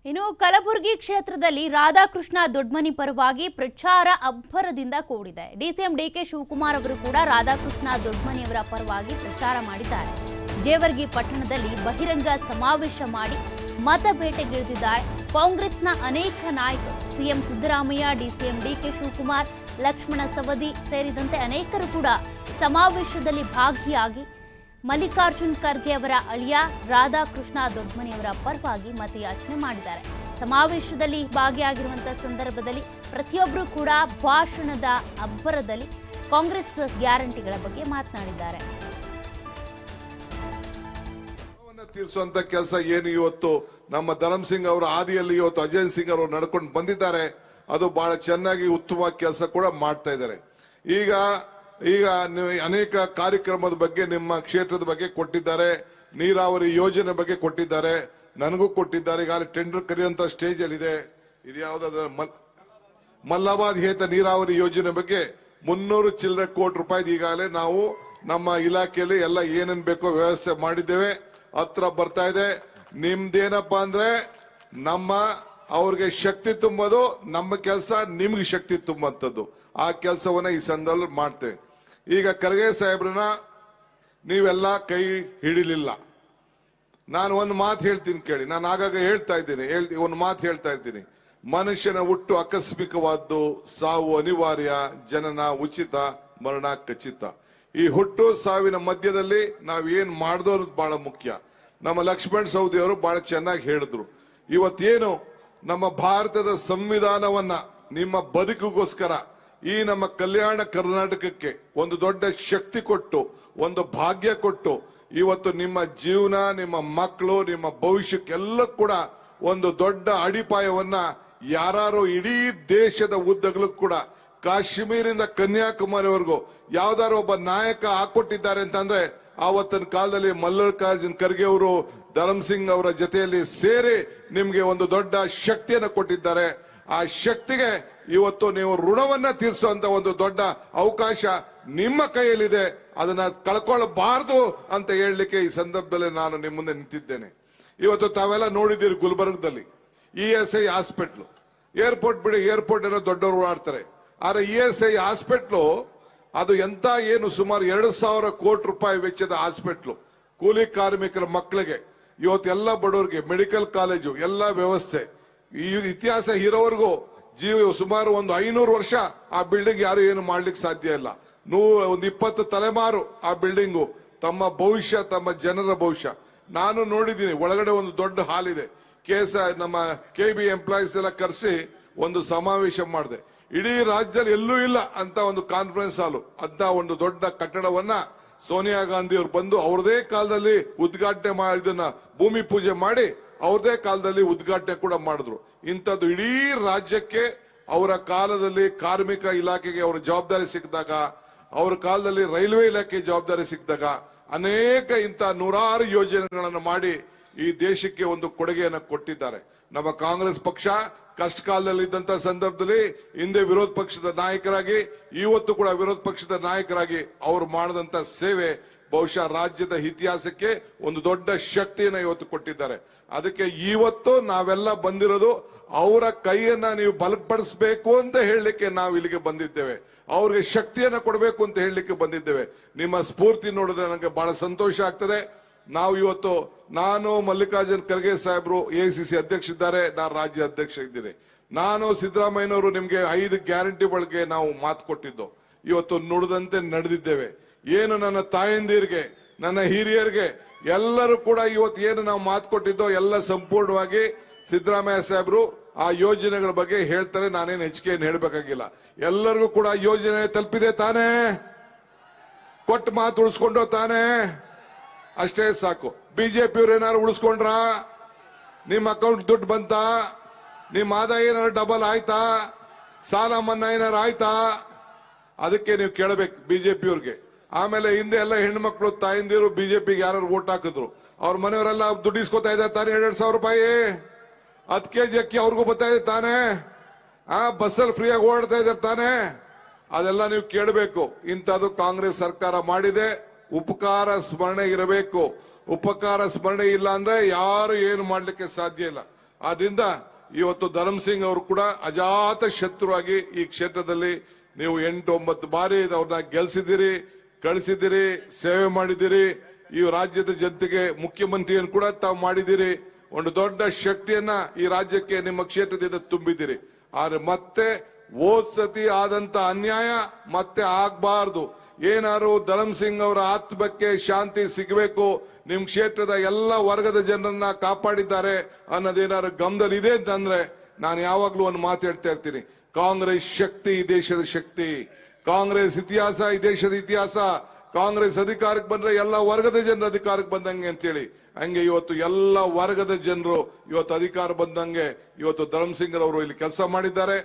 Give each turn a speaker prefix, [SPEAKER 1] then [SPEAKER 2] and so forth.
[SPEAKER 1] ಇನ್ನು ಕಲಬುರಗಿ ಕ್ಷೇತ್ರದಲ್ಲಿ ರಾಧಾಕೃಷ್ಣ ದೊಡ್ಮನಿ ಪರವಾಗಿ ಪ್ರಚಾರ ಅಬ್ಬರದಿಂದ ಕೂಡಿದೆ. ಡಿಸಿಎಂ ಡಿಕೆ ಶಿವಕುಮಾರ್ ಅವರು ಕೂಡ ರಾಧಾಕೃಷ್ಣ ದೊಡ್ಮನಿಯವರ ಪರವಾಗಿ ಪ್ರಚಾರ ಮಾಡಿದ್ದಾರೆ. ಜೇವರ್ಗಿ ಪಟ್ಟಣದಲ್ಲಿ ಬಹಿರಂಗ ಸಮಾವೇಶ ಮಾಡಿ ಮತಬೇಟೆಗಿಳಿದಿದ್ದಾರೆ ಕಾಂಗ್ರೆಸ್ನ ಅನೇಕ ನಾಯಕರು. ಸಿಎಂ ಸಿದ್ದರಾಮಯ್ಯ, ಡಿಸಿಎಂ ಡಿಕೆ ಶಿವಕುಮಾರ್, ಲಕ್ಷ್ಮಣ ಸವದಿ ಸೇರಿದಂತೆ ಅನೇಕರು ಕೂಡ ಸಮಾವೇಶದಲ್ಲಿ ಭಾಗಿಯಾಗಿ ಮಲ್ಲಿಕಾರ್ಜುನ್ ಖರ್ಗೆ ಅವರ ಅಳಿಯ ರಾಧಾಕೃಷ್ಣ ದೊಡ್ಮನಿಯವರ ಪರವಾಗಿ ಮತಯಾಚನೆ ಮಾಡಿದ್ದಾರೆ. ಸಮಾವೇಶದಲ್ಲಿ ಭಾಗಿಯಾಗಿರುವಂತಹ ಸಂದರ್ಭದಲ್ಲಿ ಪ್ರತಿಯೊಬ್ಬರು ಕೂಡ ಭಾಷಣದ ಅಬ್ಬರದಲ್ಲಿ ಕಾಂಗ್ರೆಸ್ ಗ್ಯಾರಂಟಿಗಳ ಬಗ್ಗೆ ಮಾತನಾಡಿದ್ದಾರೆ.
[SPEAKER 2] ತೀರಿಸುವಂತ ಕೆಲಸ ಏನು ಇವತ್ತು ನಮ್ಮ ಧರಮ್ ಸಿಂಗ್ ಅವರ ಆದಿಯಲ್ಲಿ ಇವತ್ತು ಅಜಯ್ ಸಿಂಗ್ ಅವರು ನಡ್ಕೊಂಡು ಬಂದಿದ್ದಾರೆ. ಅದು ಬಹಳ ಚೆನ್ನಾಗಿ ಉತ್ತಮ ಕೆಲಸ ಕೂಡ ಮಾಡ್ತಾ ಇದ್ದಾರೆ. ಈಗ ಅನೇಕ ಕಾರ್ಯಕ್ರಮದ ಬಗ್ಗೆ ನಿಮ್ಮ ಕ್ಷೇತ್ರದ ಬಗ್ಗೆ ಕೊಟ್ಟಿದ್ದಾರೆ. ನೀರಾವರಿ ಯೋಜನೆ ಬಗ್ಗೆ ಕೊಟ್ಟಿದ್ದಾರೆ, ನನಗೂ ಕೊಟ್ಟಿದ್ದಾರೆ. ಈಗಾಗಲೇ ಟೆಂಡರ್ ಕರೆಯುವಂತ ಸ್ಟೇಜ್ ಅಲ್ಲಿ ಇದೆ. ಇದು ಯಾವ್ದಾದ್ರು ಮಲ್ಲಾಬಾದ್ ಹೇತ ನೀರಾವರಿ ಯೋಜನೆ ಬಗ್ಗೆ 300 ಚಿಲ್ಲರೆ ಕೋಟಿ ರೂಪಾಯಿ ಈಗಾಗಲೇ ನಾವು ನಮ್ಮ ಇಲಾಖೆಯಲ್ಲಿ ಎಲ್ಲ ಏನೇನ್ ಬೇಕೋ ವ್ಯವಸ್ಥೆ ಮಾಡಿದ್ದೇವೆ. ಹತ್ರ ಬರ್ತಾ ಇದೆ. ನಿಮ್ದೇನಪ್ಪಾ ಅಂದ್ರೆ ಅವ್ರಿಗೆ ಶಕ್ತಿ ತುಂಬೋದು, ನಮ್ಮ ಕೆಲಸ ನಿಮ್ಗೆ ಶಕ್ತಿ ತುಂಬುವಂಥದ್ದು. ಆ ಕೆಲಸವನ್ನ ಈ ಸಂದರ್ಭದಲ್ಲಿ ಮಾಡ್ತೇವೆ. ಈಗ ಖರ್ಗೆ ಸಾಹೇಬ್ರನ್ನ ನೀವೆಲ್ಲ ಕೈ ಹಿಡಿಲಿಲ್ಲ. ನಾನು ಒಂದು ಮಾತು ಹೇಳ್ತೀನಿ ಕೇಳಿ. ನಾನು ಆಗಾಗ ಹೇಳ್ತಾ ಇದ್ದೀನಿ, ಒಂದು ಮಾತು ಹೇಳ್ತಾ ಇದ್ದೀನಿ. ಮನುಷ್ಯನ ಹುಟ್ಟು ಆಕಸ್ಮಿಕವಾದ್ದು, ಸಾವು ಅನಿವಾರ್ಯ, ಜನನ ಉಚಿತ, ಮರಣ ಖಚಿತ. ಈ ಹುಟ್ಟು ಸಾವಿನ ಮಧ್ಯದಲ್ಲಿ ನಾವ್ ಏನ್ ಮಾಡ್ದೋ ಅನ್ನೋದು ಬಹಳ ಮುಖ್ಯ. ನಮ್ಮ ಲಕ್ಷ್ಮಣ್ ಸವದಿ ಅವರು ಬಹಳ ಚೆನ್ನಾಗಿ ಹೇಳಿದ್ರು. ಇವತ್ತೇನು ನಮ್ಮ ಭಾರತದ ಸಂವಿಧಾನವನ್ನ ನಿಮ್ಮ ಬದುಕಿಗೋಸ್ಕರ ಈ ನಮ್ಮ ಕಲ್ಯಾಣ ಕರ್ನಾಟಕಕ್ಕೆ ಒಂದು ದೊಡ್ಡ ಶಕ್ತಿ ಕೊಟ್ಟು, ಒಂದು ಭಾಗ್ಯ ಕೊಟ್ಟು, ಇವತ್ತು ನಿಮ್ಮ ಜೀವನ, ನಿಮ್ಮ ಮಕ್ಕಳು, ನಿಮ್ಮ ಭವಿಷ್ಯಕ್ಕೆಲ್ಲ ಕೂಡ ಒಂದು ದೊಡ್ಡ ಅಡಿಪಾಯವನ್ನ ಯಾರು ಇಡೀ ದೇಶದ ಉದ್ದಗಲೂ ಕೂಡ ಕಾಶ್ಮೀರಿಂದ ಕನ್ಯಾಕುಮಾರಿವರೆಗೂ ಯಾವ್ದಾರು ಒಬ್ಬ ನಾಯಕ ಹಾಕೊಟ್ಟಿದ್ದಾರೆ ಅಂತಂದ್ರೆ ಆವತ್ತಿನ ಕಾಲದಲ್ಲಿ ಮಲ್ಲಿಕಾರ್ಜುನ್ ಖರ್ಗೆ ಅವರು ಧರಮ್ ಸಿಂಗ್ ಅವರ ಜೊತೆಯಲ್ಲಿ ಸೇರಿ ನಿಮ್ಗೆ ಒಂದು ದೊಡ್ಡ ಶಕ್ತಿಯನ್ನು ಕೊಟ್ಟಿದ್ದಾರೆ. ಆ ಶಕ್ತಿಗೆ ಇವತ್ತು ನೀವು ಋಣವನ್ನ ತೀರಿಸುವಂತ ಒಂದು ದೊಡ್ಡ ಅವಕಾಶ ನಿಮ್ಮ ಕೈಯಲ್ಲಿದೆ. ಅದನ್ನ ಕಳ್ಕೊಳ್ಳಬಾರದು ಅಂತ ಹೇಳಲಿಕ್ಕೆ ಈ ಸಂದರ್ಭದಲ್ಲಿ ನಾನು ನಿಮ್ಮ ಮುಂದೆ ನಿಂತಿದ್ದೇನೆ. ಇವತ್ತು ತಾವೆಲ್ಲ ನೋಡಿದ್ದೀರಿ ಗುಲ್ಬರ್ಗದಲ್ಲಿ ESI ಹಾಸ್ಪಿಟ್ಲು. ಏರ್ಪೋರ್ಟ್ ಬಿಡಿ, ಏರ್ಪೋರ್ಟ್ ಏನೋ ದೊಡ್ಡವರು ಓಡಾಡ್ತಾರೆ. ಆದ್ರೆ ESI ಹಾಸ್ಪಿಟ್ಲು ಅದು ಎಂತ ಏನು ಸುಮಾರು 2,000 ಕೋಟಿ ರೂಪಾಯಿ ವೆಚ್ಚದ ಹಾಸ್ಪಿಟ್ಲು. ಕೂಲಿ ಕಾರ್ಮಿಕರ ಮಕ್ಕಳಿಗೆ, ಇವತ್ತೆಲ್ಲ ಬಡವರಿಗೆ ಮೆಡಿಕಲ್ ಕಾಲೇಜು ಎಲ್ಲ ವ್ಯವಸ್ಥೆ. ಈ ಇತಿಹಾಸ ಇರೋವರೆಗೂ ಸುಮಾರು ಒಂದು 500 ವರ್ಷ ಆ ಬಿಲ್ಡಿಂಗ್ ಯಾರು ಏನು ಮಾಡ್ಲಿಕ್ಕೆ ಸಾಧ್ಯ ಇಲ್ಲ. ಒಂದು 20 ತಲೆಮಾರು ಆ ಬಿಲ್ಡಿಂಗು ತಮ್ಮ ಭವಿಷ್ಯ, ತಮ್ಮ ಜನರ ಭವಿಷ್ಯ. ನಾನು ನೋಡಿದ್ದೀನಿ. ಒಳಗಡೆ ಒಂದು ದೊಡ್ಡ ಹಾಲ್ ಇದೆ. ನಮ್ಮ KB ಎಂಪ್ಲಾಯೀಸ್ ಎಲ್ಲ ಕರೆಸಿ ಒಂದು ಸಮಾವೇಶ ಮಾಡಿದೆ. ಇಡೀ ರಾಜ್ಯದಲ್ಲಿ ಎಲ್ಲೂ ಇಲ್ಲ ಅಂತ ಒಂದು ಕಾನ್ಫರೆನ್ಸ್ ಹಾಲು, ಅಂತ ಒಂದು ದೊಡ್ಡ ಕಟ್ಟಡವನ್ನ ಸೋನಿಯಾ ಗಾಂಧಿ ಅವರು ಬಂದು ಅವ್ರದೇ ಕಾಲದಲ್ಲಿ ಉದ್ಘಾಟನೆ ಮಾಡಿದನ್ನ ಭೂಮಿ ಪೂಜೆ ಮಾಡಿ ಅವ್ರದೇ ಕಾಲದಲ್ಲಿ ಉದ್ಘಾಟನೆ ಕೂಡ ಮಾಡಿದ್ರು. ಇಂಥದ್ದು ಇಡೀ ರಾಜ್ಯಕ್ಕೆ ಅವರ ಕಾಲದಲ್ಲಿ ಕಾರ್ಮಿಕ ಇಲಾಖೆಗೆ ಅವರ ಜವಾಬ್ದಾರಿ ಸಿಕ್ಕಿದಾಗ, ಅವರ ಕಾಲದಲ್ಲಿ ರೈಲ್ವೆ ಇಲಾಖೆ ಜವಾಬ್ದಾರಿ ಸಿಕ್ಕಿದಾಗ ಅನೇಕ ಇಂಥ 100 ಯೋಜನೆಗಳನ್ನು ಮಾಡಿ ಈ ದೇಶಕ್ಕೆ ಒಂದು ಕೊಡುಗೆಯನ್ನು ಕೊಟ್ಟಿದ್ದಾರೆ. ನಮ್ಮ ಕಾಂಗ್ರೆಸ್ ಪಕ್ಷ ಕಷ್ಟ ಕಾಲದಲ್ಲಿ ಇದ್ದಂತ ಸಂದರ್ಭದಲ್ಲಿ ಹಿಂದೆ ವಿರೋಧ ಪಕ್ಷದ ನಾಯಕರಾಗಿ, ಇವತ್ತು ಕೂಡ ವಿರೋಧ ಪಕ್ಷದ ನಾಯಕರಾಗಿ ಅವರು ಮಾಡಿದಂತ ಸೇವೆ ಬಹುಶಃ ರಾಜ್ಯದ ಇತಿಹಾಸಕ್ಕೆ ಒಂದು ದೊಡ್ಡ ಶಕ್ತಿಯನ್ನ ಇವತ್ತು ಕೊಟ್ಟಿದ್ದಾರೆ. ಅದಕ್ಕೆ ಇವತ್ತು ನಾವೆಲ್ಲ ಬಂದಿರೋದು ಅವರ ಕೈಯನ್ನ ನೀವು ಬಲಪಡಿಸಬೇಕು ಅಂತ ಹೇಳಲಿಕ್ಕೆ ನಾವು ಇಲ್ಲಿಗೆ ಬಂದಿದ್ದೇವೆ. ಅವ್ರಿಗೆ ಶಕ್ತಿಯನ್ನ ಕೊಡಬೇಕು ಅಂತ ಹೇಳಲಿಕ್ಕೆ ಬಂದಿದ್ದೇವೆ. ನಿಮ್ಮ ಸ್ಫೂರ್ತಿ ನೋಡಿದ್ರೆ ನನಗೆ ಬಹಳ ಸಂತೋಷ ಆಗ್ತದೆ. ನಾವು ಇವತ್ತು ನಾನು ಮಲ್ಲಿಕಾರ್ಜುನ್ ಖರ್ಗೆ ಸಾಹೇಬ್ರು AICC ಅಧ್ಯಕ್ಷ ಇದ್ದಾರೆ, ನಾನು ರಾಜ್ಯ ಅಧ್ಯಕ್ಷ ಇದ್ದೀನಿ. ನಾನು ಸಿದ್ದರಾಮಯ್ಯನವರು ನಿಮ್ಗೆ 5 ಗ್ಯಾರಂಟಿ ಬಗ್ಗೆ ನಾವು ಮಾತು ಕೊಟ್ಟಿದ್ದು ಇವತ್ತು ನುಡಿದಂತೆ ನಡೆದಿದ್ದೇವೆ. ಏನು ನನ್ನ ತಾಯಂದಿರಿಗೆ, ನನ್ನ ಹಿರಿಯರಿಗೆ ಎಲ್ಲರೂ ಕೂಡ ಇವತ್ತು ಏನು ನಾವು ಮಾತು ಕೊಟ್ಟಿದ್ದೋ ಎಲ್ಲ ಸಂಪೂರ್ಣವಾಗಿ ಸಿದ್ದರಾಮಯ್ಯ ಸಾಹೇಬ್ರು ಆ ಯೋಜನೆಗಳ ಬಗ್ಗೆ ಹೇಳ್ತಾರೆ. ನಾನೇನು ಹೆಚ್ಚಿಗೆ ಏನು ಹೇಳ್ಬೇಕಾಗಿಲ್ಲ. ಎಲ್ಲರಿಗೂ ಕೂಡ ಯೋಜನೆ ತಲುಪಿದೆ ತಾನೇ, ಕೊಟ್ಟು ಮಾತು ಉಳಿಸ್ಕೊಂಡೋ ತಾನೇ, ಅಷ್ಟೇ ಸಾಕು. ಬಿಜೆಪಿಯವ್ರು ಏನಾದ್ರು ಉಳಿಸ್ಕೊಂಡ್ರ? ನಿಮ್ಮ ಅಕೌಂಟ್ ದುಡ್ಡು ಬಂತ? ನಿಮ್ಮ ಆದಾಯ ಏನಾದ್ರು ಡಬಲ್ ಆಯ್ತಾ? ಸಾಲ ಮನ್ನಾ ಏನಾರು ಆಯ್ತಾ? ಅದಕ್ಕೆ ನೀವು ಕೇಳಬೇಕು ಬಿಜೆಪಿಯವ್ರಿಗೆ. ಆಮೇಲೆ ಹಿಂದೆ ಎಲ್ಲ ಹೆಣ್ಮಕ್ಳು ತಾಯಿಂದಿರು ಬಿಜೆಪಿಗೆ ಯಾರು ವೋಟ್ ಹಾಕಿದ್ರು, ಅವ್ರ ಮನೆಯವರೆಲ್ಲ ದುಡ್ಡು ಇಸ್ಕೊತಾ ಇದ್ದಾರೆ ತಾನೇ. 2,000 ರೂಪಾಯಿ 10 kg ಅಕ್ಕಿ ಅವ್ರಿಗೂ ಬರ್ತಾ ಇದೆ ತಾನೇ. ಬಸ್ಸಲ್ಲಿ ಫ್ರೀಯಾಗಿ ಓಡಾಡ್ತಾ ಇದ್ದಾರೆ ತಾನೇ. ಅದೆಲ್ಲ ನೀವು ಕೇಳಬೇಕು. ಇಂಥದ್ದು ಕಾಂಗ್ರೆಸ್ ಸರ್ಕಾರ ಮಾಡಿದೆ. ಉಪಕಾರ ಸ್ಮರಣೆ ಇರಬೇಕು. ಉಪಕಾರ ಸ್ಮರಣೆ ಇಲ್ಲ ಅಂದ್ರೆ ಯಾರು ಏನು ಮಾಡ್ಲಿಕ್ಕೆ ಸಾಧ್ಯ ಇಲ್ಲ. ಆದ್ರಿಂದ ಇವತ್ತು ಧರ್ಮಸಿಂಗ್ ಅವರು ಕೂಡ ಅಜಾತ ಶತ್ರುವಾಗಿ ಈ ಕ್ಷೇತ್ರದಲ್ಲಿ ನೀವು 8-9 ಬಾರಿ ಅವ್ರನ್ನ ಗೆಲ್ಸಿದಿರಿ, ಕಳಿಸಿದಿರಿ, ಸೇವೆ ಮಾಡಿದಿರಿ. ಈ ರಾಜ್ಯದ ಜನತೆಗೆ ಮುಖ್ಯಮಂತ್ರಿಯನ್ನು ಕೂಡ ತಾವು ಮಾಡಿದಿರಿ. ಒಂದು ದೊಡ್ಡ ಶಕ್ತಿಯನ್ನ ಈ ರಾಜ್ಯಕ್ಕೆ ನಿಮ್ಮ ಕ್ಷೇತ್ರದಿಂದ ತುಂಬಿದಿರಿ. ಆದ್ರೆ ಮತ್ತೆ ಹೋದ್ ಸತಿ ಆದಂತ ಅನ್ಯಾಯ ಮತ್ತೆ ಆಗ್ಬಾರ್ದು. ಏನಾದ್ರು ಧರ್ಮಸಿಂಗ್ ಅವರ ಆತ್ಮಕ್ಕೆ ಶಾಂತಿ ಸಿಗಬೇಕು, ನಿಮ್ ಕ್ಷೇತ್ರದ ಎಲ್ಲ ವರ್ಗದ ಜನರನ್ನ ಕಾಪಾಡಿದ್ದಾರೆ ಅನ್ನೋದೇನಾದ್ರು ಗಮನದಲ್ಲಿ ಇದೆ ಅಂತಂದ್ರೆ ನಾನು ಯಾವಾಗ್ಲೂ ಒಂದು ಮಾತಾಡ್ತಾ ಇರ್ತೀನಿ. ಕಾಂಗ್ರೆಸ್ ಶಕ್ತಿ ಈ ದೇಶದ ಶಕ್ತಿ, ಕಾಂಗ್ರೆಸ್ ಇತಿಹಾಸ ಈ ದೇಶದ ಇತಿಹಾಸ. ಕಾಂಗ್ರೆಸ್ ಅಧಿಕಾರಕ್ಕೆ ಬಂದ್ರೆ ಎಲ್ಲ ವರ್ಗದ ಜನರ ಅಧಿಕಾರಕ್ಕೆ ಬಂದಂಗೆ ಅಂತೇಳಿ, ಹಂಗೆ ಇವತ್ತು ಎಲ್ಲ ವರ್ಗದ ಜನರು ಇವತ್ತು ಅಧಿಕಾರ ಬಂದಂಗೆ ಇವತ್ತು ಧರ್ಮಸಿಂಗ್ ಅವರು ಇಲ್ಲಿ ಕೆಲಸ ಮಾಡಿದ್ದಾರೆ.